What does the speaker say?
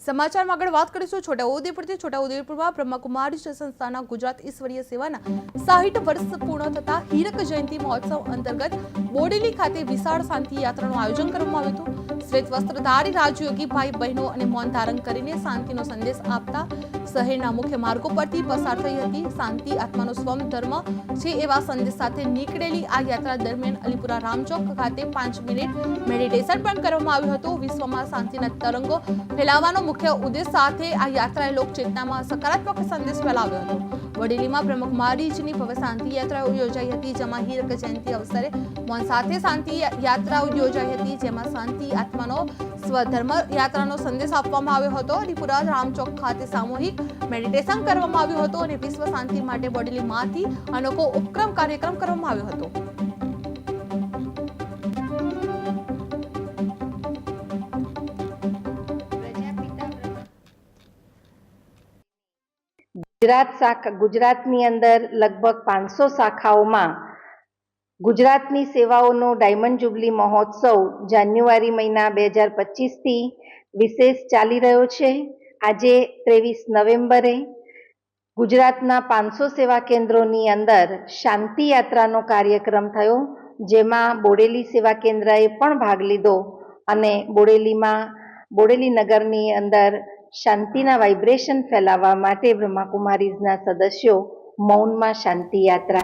સમાચારમાં આગળ વાત કરીશું છોટાઉદેપુરથી। છોટાઉદેપુરમાં બ્રહ્મકુમારી સંસ્થાના ગુજરાત ઈશ્વરીય સેવાના 60 વર્ષ પૂર્ણ થતા હીરક જયંતિ મહોત્સવ અંતર્ગત બોડેલી ખાતે વિશાળ શાંતિ યાત્રાનું આયોજન કરવામાં આવ્યું હતું। શ્વેત વસ્ત્રધારી રાજયોગી ભાઈ બહેનો અને મૌન ધારણ કરીને શાંતિનો સંદેશ આપતા શહેરના મુખ્ય માર્ગો પરથી પસાર થઈ હતી। શાંતિ આત્માનો સ્વમ ધર્મ છે એવા સંદેશ સાથે નીકળેલી આ યાત્રા દરમિયાન અલીપુરા રામચોક ખાતે 5 મિનિટ મેડિટેશન પણ કરવામાં આવ્યું હતું। વિશ્વમાં શાંતિના તરંગો ફેલાવવાનો મુખ્ય ઉદ્દેશ સાથે આ યાત્રાએ લોકચેતનામાં સકારાત્મક સંદેશ ફેલાવ્યો હતો। વડેલીમાં બ્રહ્મકુમારીજીની ભવ્ય શાંતિ યાત્રા યોજાઈ હતી, જેમાં હીરક જયંતિ અવસરે મૌન સાથે શાંતિ યાત્રા યોજાઈ હતી, જેમાં શાંતિ આત્માનો સ્વધર્મ યાત્રાનો સંદેશ આપવામાં આવ્યો હતો। અલીપુરા રામચોક ખાતે સામૂહિક મેડિટેશન કરવામાં આવ્યું હતું અને વિશ્વ શાંતિ માટે વડેલીમાંથી અનોખો ઉપક્રમ કાર્યક્રમ કરવામાં આવ્યો હતો। ગુજરાતની અંદર લગભગ 500 શાખાઓમાં ગુજરાતની સેવાઓનો ડાયમંડ જુબલી મહોત્સવ જાન્યુઆરી મહિના 2025 થી વિશેષ ચાલી રહ્યો છે। આજે 23 નવેમ્બરે ગુજરાતના 500 સેવા કેન્દ્રોની અંદર શાંતિ યાત્રાનો કાર્યક્રમ થયો, જેમાં બોડેલી સેવા કેન્દ્રએ પણ ભાગ લીધો અને બોડેલી નગરની અંદર શાંતિના વાઇબ્રેશન ફેલાવવા માટે બ્રહ્માકુમારીઝના સદસ્યો મૌનમાં શાંતિ યાત્રા